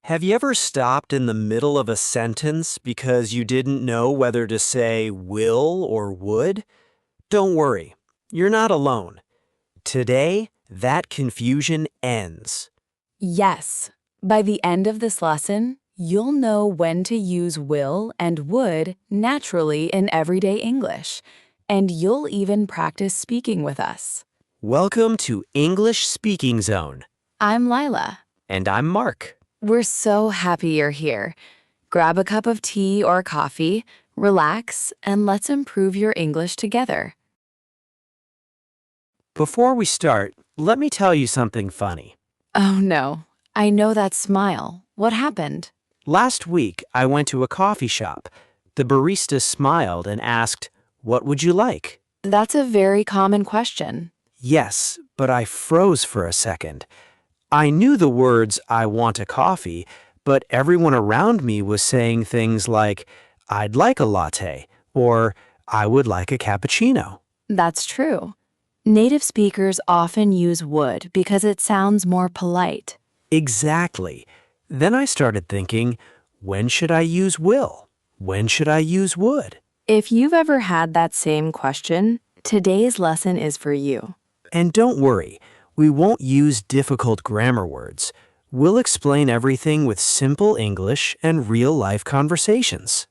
Have you ever stopped in the middle of a sentence because you didn't know whether to say will or would? Don't worry, you're not alone. Today, that confusion ends. Yes. By the end of this lesson, you'll know when to use will and would naturally in everyday English, and you'll even practice speaking with us. Welcome to English Speaking Zone. I'm Lila. And I'm Mark. We're so happy you're here. Grab a cup of tea or coffee, relax, and let's improve your English together. Before we start, let me tell you something funny. Oh no, I know that smile. What happened? Last week, I went to a coffee shop. The barista smiled and asked, "What would you like?" That's a very common question. Yes, but I froze for a second. I knew the words, "I want a coffee," but everyone around me was saying things like, "I'd like a latte," or "I would like a cappuccino." That's true. Native speakers often use would because it sounds more polite. Exactly. Then I started thinking, when should I use will? When should I use would? If you've ever had that same question, today's lesson is for you. And don't worry, we won't use difficult grammar words. We'll explain everything with simple English and real-life conversations.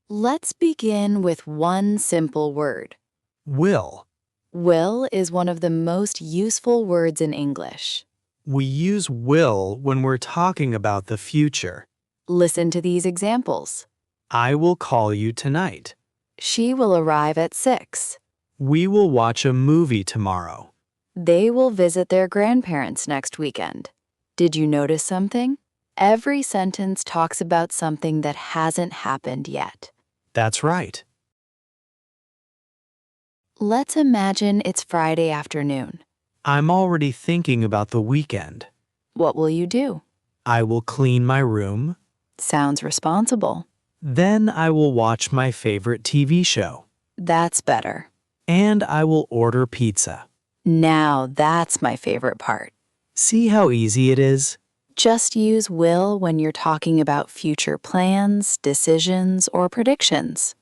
Let's begin with one simple word. Will. Will is one of the most useful words in English. We use will when we're talking about the future. Listen to these examples. I will call you tonight. She will arrive at 6. We will watch a movie tomorrow. They will visit their grandparents next weekend. Did you notice something? Every sentence talks about something that hasn't happened yet. That's right. Let's imagine it's Friday afternoon. I'm already thinking about the weekend. What will you do? I will clean my room. Sounds responsible. Then I will watch my favorite TV show. That's better. And I will order pizza. Now that's my favorite part. See how easy it is? Just use will when you're talking about future plans, decisions, or predictions.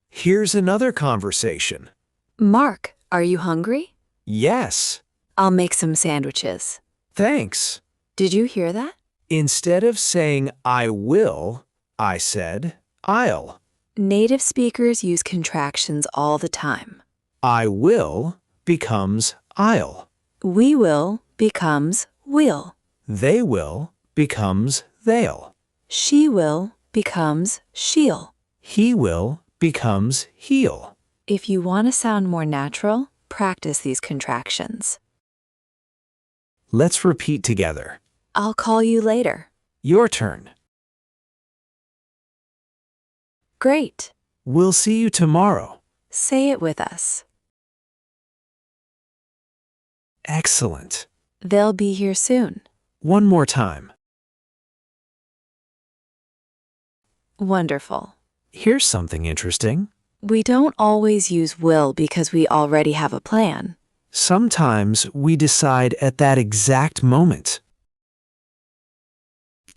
Here's another conversation. Mark, are you hungry? Yes. I'll make some sandwiches. Thanks. Did you hear that? Instead of saying I will, I said I'll. Native speakers use contractions all the time. I will becomes I'll. We will becomes will. They will becomes they'll. She will becomes she'll. He will becomes he'll. If you want to sound more natural, practice these contractions. Let's repeat together. I'll call you later. Your turn. Great. We'll see you tomorrow. Say it with us. Excellent. They'll be here soon. One more time. Wonderful. Here's something interesting. We don't always use will because we already have a plan. Sometimes we decide at that exact moment.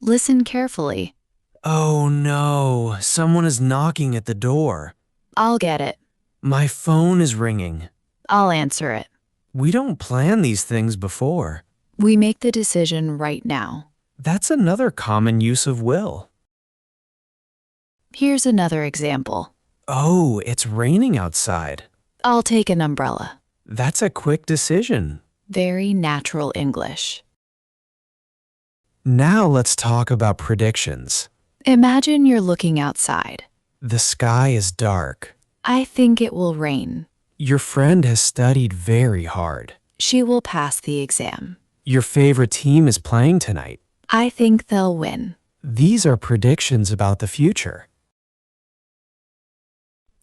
Listen carefully. Oh no, someone is knocking at the door. I'll get it. My phone is ringing. I'll answer it. We don't plan these things before. We make the decision right now. That's another common use of will. Here's another example. Oh, it's raining outside. I'll take an umbrella. That's a quick decision. Very natural English. Now let's talk about predictions. Imagine you're looking outside. The sky is dark. I think it will rain. Your friend has studied very hard. She will pass the exam. Your favorite team is playing tonight. I think they'll win. These are predictions about the future.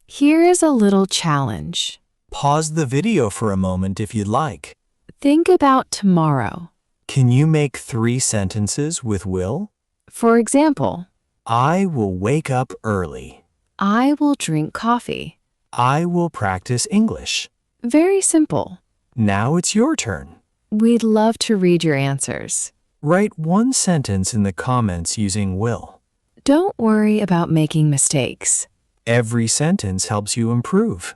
Here is a little challenge. Pause the video for a moment if you'd like. Think about tomorrow. Can you make 3 sentences with will? For example, I will wake up early. I will drink coffee. I will practice English. Very simple. Now it's your turn. We'd love to read your answers. Write one sentence in the comments using will. Don't worry about making mistakes. Every sentence helps you improve.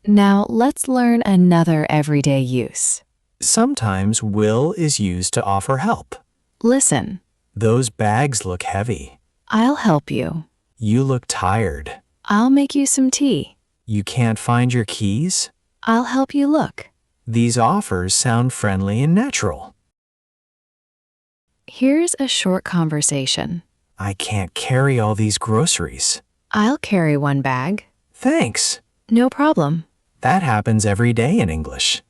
Now let's learn another everyday use. Sometimes will is used to offer help. Listen. Those bags look heavy. I'll help you. You look tired. I'll make you some tea. You can't find your keys? I'll help you look. These offers sound friendly and natural. Here's a short conversation. I can't carry all these groceries. I'll carry one bag. Thanks. No problem. That happens every day in English.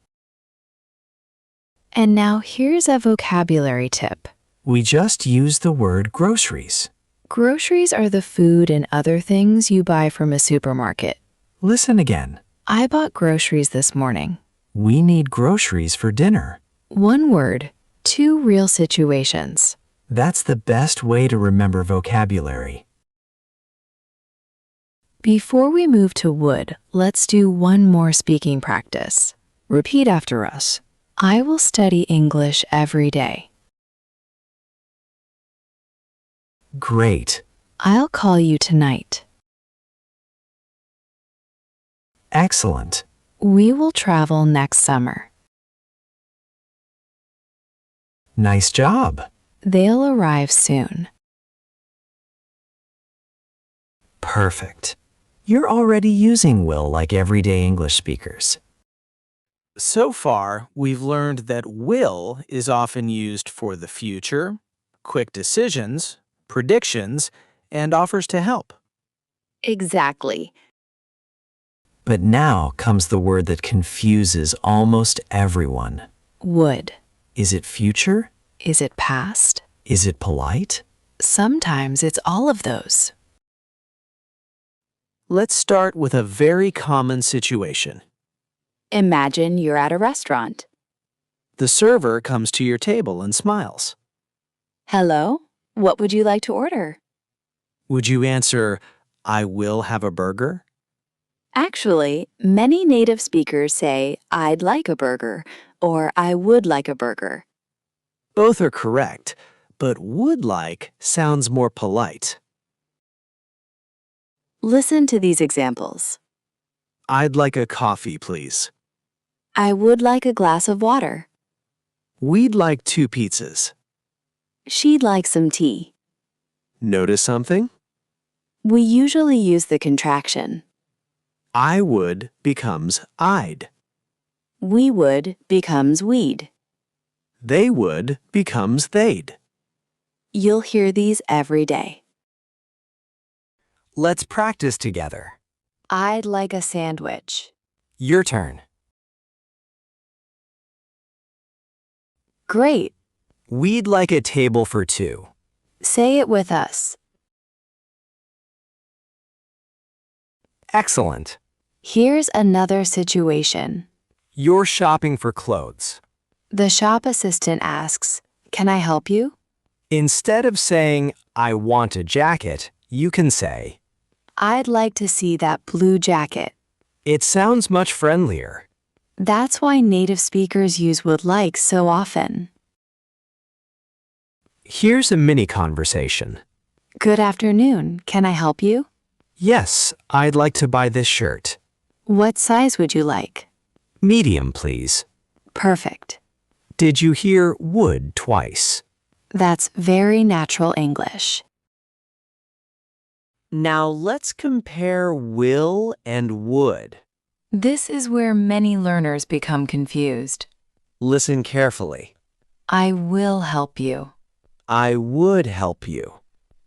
And now here's a vocabulary tip. We just use the word groceries. Groceries are the food and other things you buy from a supermarket. Listen again. I bought groceries this morning. We need groceries for dinner. One word, two real situations. That's the best way to remember vocabulary. Before we move to would, let's do one more speaking practice. Repeat after us. I will study English every day. Great. I'll call you tonight. Excellent. We will travel next summer. Nice job. They'll arrive soon. Perfect. You're already using will like everyday English speakers. So far, we've learned that will is often used for the future, quick decisions, predictions, and offers to help. Exactly. But now comes the word that confuses almost everyone. Would. Is it future? Is it past? Is it polite? Sometimes it's all of those. Let's start with a very common situation. Imagine you're at a restaurant. The server comes to your table and smiles. Hello, what would you like to order? Would you answer, I will have a burger? Actually, many native speakers say, I'd like a burger, or I would like a burger. Both are correct, but would like sounds more polite. Listen to these examples. I'd like a coffee, please. I would like a glass of water. We'd like 2 pizzas. She'd like some tea. Notice something? We usually use the contraction. I would becomes I'd. We would becomes we'd. They would becomes they'd. You'll hear these every day. Let's practice together. I'd like a sandwich. Your turn. Great. We'd like a table for 2. Say it with us. Excellent. Here's another situation. You're shopping for clothes. The shop assistant asks, Can I help you? Instead of saying, I want a jacket, you can say, I'd like to see that blue jacket. it sounds much friendlier. That's why native speakers use would like so often. Here's a mini conversation. Good afternoon. Can I help you? Yes, I'd like to buy this shirt. What size would you like? Medium, please. Perfect. Did you hear would twice? That's very natural English. Now let's compare will and would. This is where many learners become confused. Listen carefully. I will help you. I would help you.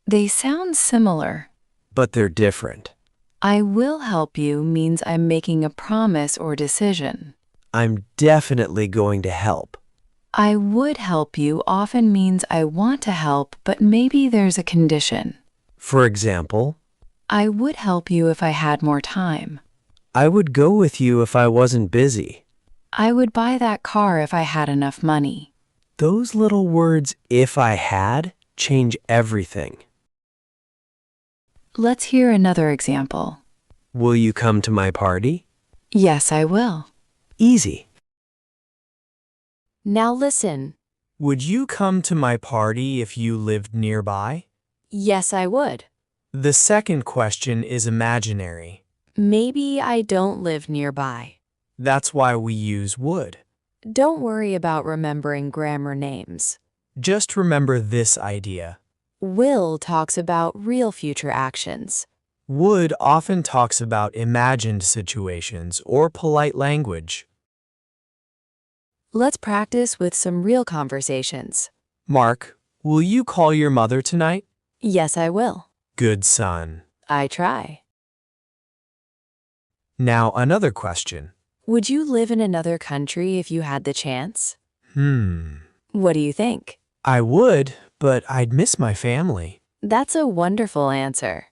They sound similar. But they're different. I will help you means I'm making a promise or decision. I'm definitely going to help. I would help you often means I want to help, but maybe there's a condition. For example, I would help you if I had more time. I would go with you if I wasn't busy. I would buy that car if I had enough money. Those little words, if I had, change everything. Let's hear another example. Will you come to my party? Yes, I will. Easy. Now listen. Would you come to my party if you lived nearby? Yes, I would. The second question is imaginary. Maybe I don't live nearby. That's why we use would. Don't worry about remembering grammar names. Just remember this idea. Will talks about real future actions. Would often talks about imagined situations or polite language. Let's practice with some real conversations. Mark, will you call your mother tonight? Yes, I will. Good son. I try. Now another question. Would you live in another country if you had the chance? What do you think? I would, but I'd miss my family. That's a wonderful answer.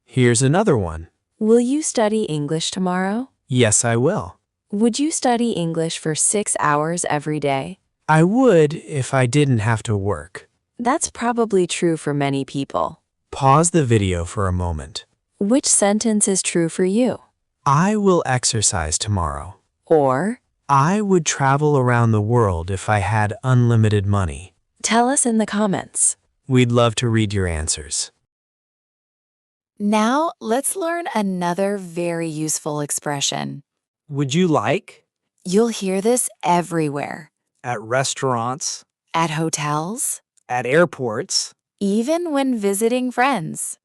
Here's another one. Will you study English tomorrow? Yes, I will. Would you study English for 6 hours every day? I would if I didn't have to work. That's probably true for many people. Pause the video for a moment. Which sentence is true for you? I will exercise tomorrow. Or, I would travel around the world if I had unlimited money. tell us in the comments. We'd love to read your answers. Now, let's learn another very useful expression. Would you like? You'll hear this everywhere. At restaurants, At hotels, at airports. even when visiting friends.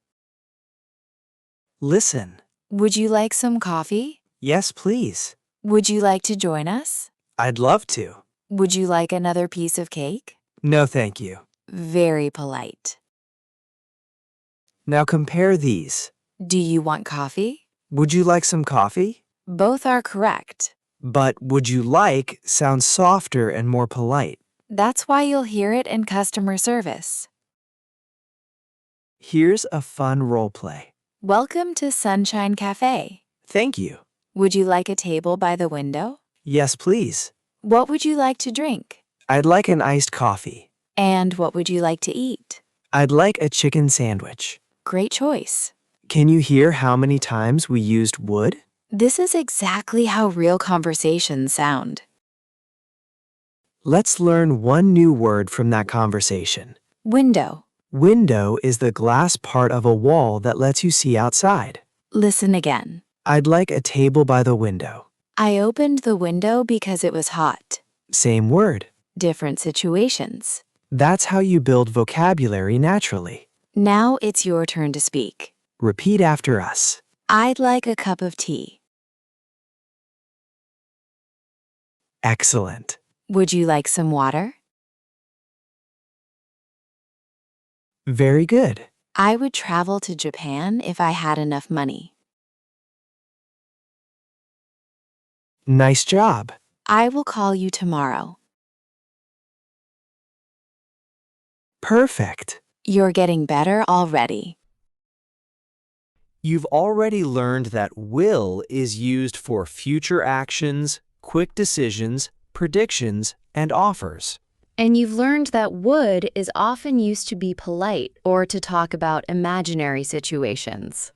Listen. Would you like some coffee? Yes, please. Would you like to join us? I'd love to. Would you like another piece of cake? No, thank you. Very polite. Now compare these. Do you want coffee? Would you like some coffee? Both are correct. But would you like sounds softer and more polite. That's why you'll hear it in customer service. Here's a fun role play. Welcome to Sunshine Cafe. Thank you. Would you like a table by the window? Yes, please. What would you like to drink? I'd like an iced coffee. And what would you like to eat? I'd like a chicken sandwich. Great choice. Can you hear how many times we used would? This is exactly how real conversations sound. Let's learn one new word from that conversation. Window. Window is the glass part of a wall that lets you see outside. Listen again. I'd like a table by the window. I opened the window because it was hot. Same word. Different situations. That's how you build vocabulary naturally. Now it's your turn to speak. Repeat after us. I'd like a cup of tea. Excellent. Would you like some water? Very good. I would travel to Japan if I had enough money. Nice job. I will call you tomorrow. Perfect. You're getting better already. You've already learned that will is used for future actions, quick decisions, predictions, and offers. And you've learned that would is often used to be polite or to talk about imaginary situations.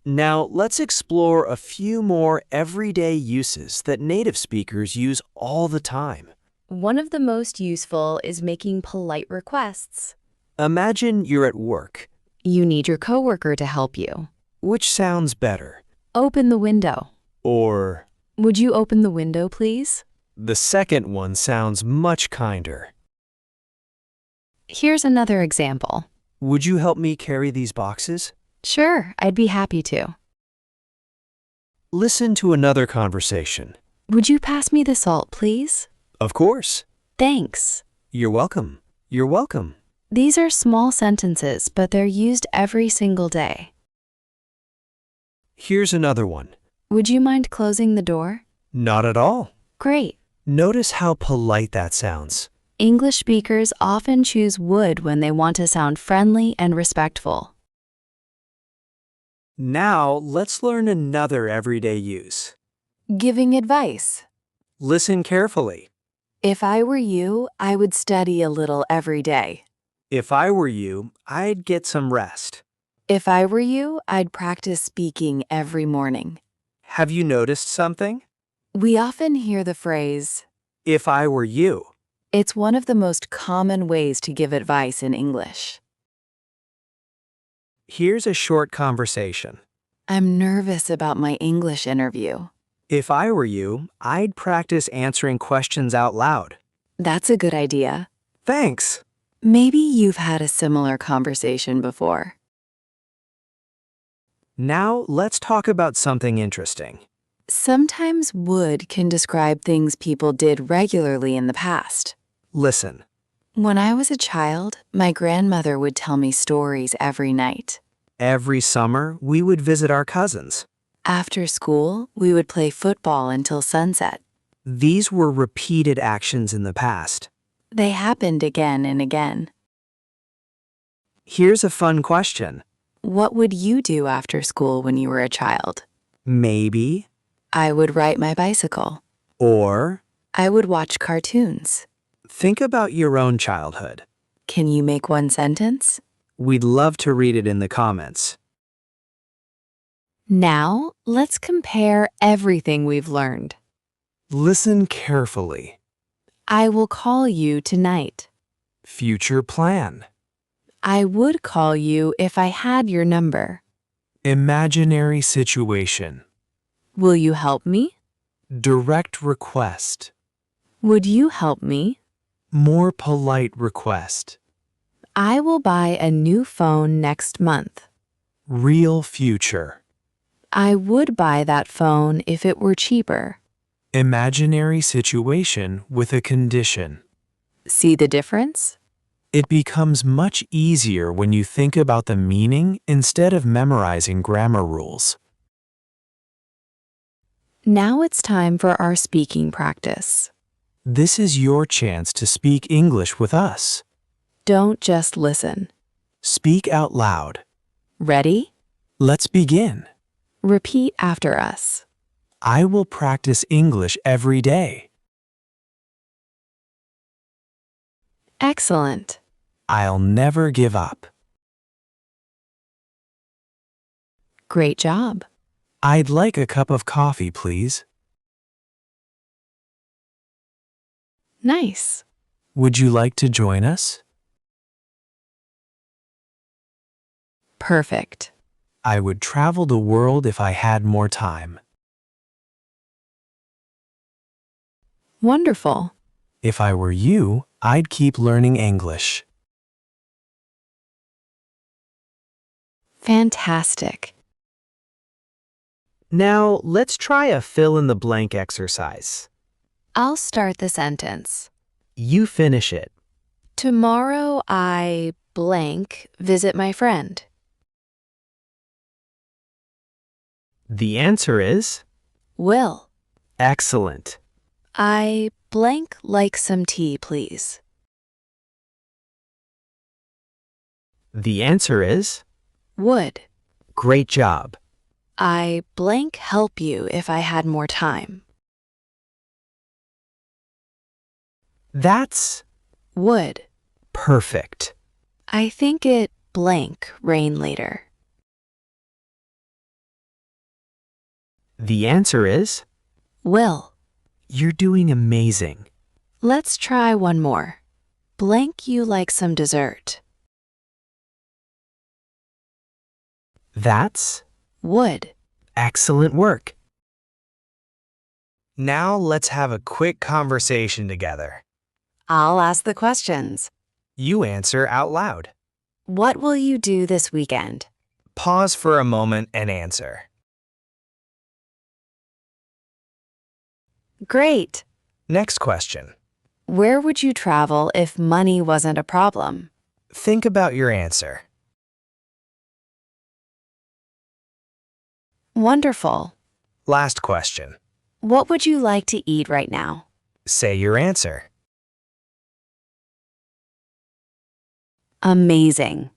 Now, let's explore a few more everyday uses that native speakers use all the time. One of the most useful is making polite requests. Imagine you're at work. You need your coworker to help you. Which sounds better? Open the window. Or, Would you open the window, please? the second one sounds much kinder. Here's another example. Would you help me carry these boxes? Sure, I'd be happy to. Listen to another conversation. Would you pass me the salt, please? Of course. Thanks. You're welcome. You're welcome. These are small sentences, but they're used every single day. Here's another one. Would you mind closing the door? Not at all. Great. Notice how polite that sounds. English speakers often choose would when they want to sound friendly and respectful. Now, let's learn another everyday use. Giving advice. Listen carefully. If I were you, I would study a little every day. If I were you, I'd get some rest. If I were you, I'd practice speaking every morning. Have you noticed something? We often hear the phrase, If I were you. it's one of the most common ways to give advice in English. Here's a short conversation. I'm nervous about my English interview. If I were you, I'd practice answering questions out loud. That's a good idea. Thanks. Maybe you've had a similar conversation before. Now let's talk about something interesting. Sometimes would can describe things people did regularly in the past. Listen. When I was a child, my grandmother would tell me stories every night. Every summer, we would visit our cousins. After school, we would play football until sunset. These were repeated actions in the past. They happened again and again. Here's a fun question. What would you do after school when you were a child? Maybe, I would ride my bicycle. or I would watch cartoons. think about your own childhood. Can you make one sentence? We'd love to read it in the comments. Now, let's compare everything we've learned. Listen carefully. I will call you tonight. Future plan. I would call you if I had your number. Imaginary situation. Will you help me? Direct request. Would you help me? More polite request. I will buy a new phone next month. Real future. I would buy that phone if it were cheaper. Imaginary situation with a condition. See the difference? It becomes much easier when you think about the meaning instead of memorizing grammar rules. Now it's time for our speaking practice. This is your chance to speak English with us. Don't just listen. Speak out loud. Ready? Let's begin. Repeat after us. I will practice English every day. Excellent. I'll never give up. Great job. I'd like a cup of coffee, please. Nice. Would you like to join us? Perfect. I would travel the world if I had more time. Wonderful. If I were you, I'd keep learning English. Fantastic. Now, let's try a fill-in-the-blank exercise. I'll start the sentence. You finish it. Tomorrow I blank visit my friend. The answer is Will. excellent. I blank like some tea, please. The answer is Would. great job. I blank help you if I had more time. That's Would. perfect. I think it blank rain later. The answer is Will. you're doing amazing. Let's try one more. Blank you like some dessert. That's Would. excellent work. Now let's have a quick conversation together. I'll ask the questions. You answer out loud. What will you do this weekend? Pause for a moment and answer. Great. Next question. Where would you travel if money wasn't a problem? Think about your answer. Wonderful. Last question. What would you like to eat right now? Say your answer. Amazing.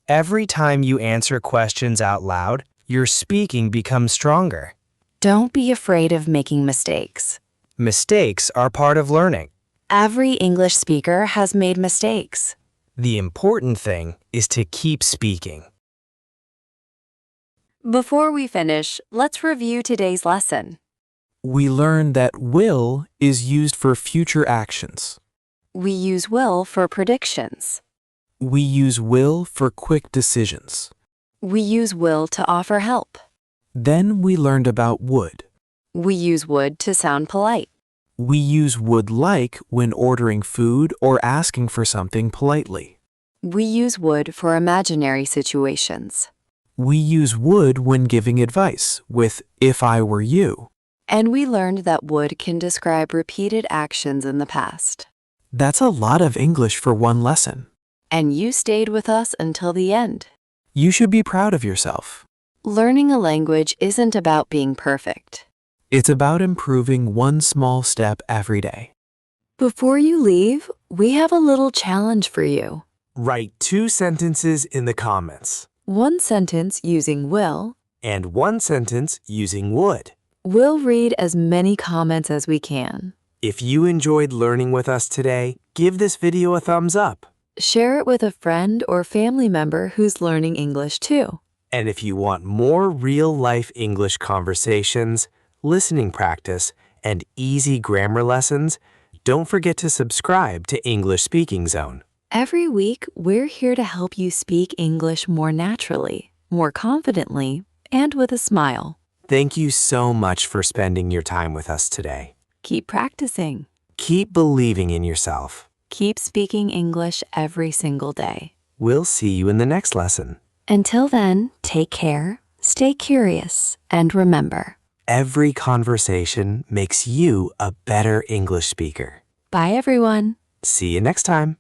Every time you answer questions out loud, your speaking becomes stronger. Don't be afraid of making mistakes. Mistakes are part of learning. Every English speaker has made mistakes. The important thing is to keep speaking. Before we finish, let's review today's lesson. We learned that will is used for future actions. We use will for predictions. We use will for quick decisions. We use will to offer help. Then we learned about would. We use would to sound polite. We use would like when ordering food or asking for something politely. We use would for imaginary situations. We use would when giving advice with if I were you. And we learned that would can describe repeated actions in the past. That's a lot of English for one lesson. And you stayed with us until the end. You should be proud of yourself. Learning a language isn't about being perfect. It's about improving one small step every day. Before you leave, we have a little challenge for you. Write 2 sentences in the comments. One sentence using will. And 1 sentence using would. We'll read as many comments as we can. If you enjoyed learning with us today, give this video a thumbs up. Share it with a friend or family member who's learning English too. And if you want more real-life English conversations, listening practice, and easy grammar lessons, don't forget to subscribe to English Speaking Zone. Every week, we're here to help you speak English more naturally, more confidently, and with a smile. Thank you so much for spending your time with us today. Keep practicing. Keep believing in yourself. Keep speaking English every single day. We'll see you in the next lesson. Until then, take care, stay curious, and remember, Every conversation makes you a better English speaker. bye everyone. See you next time.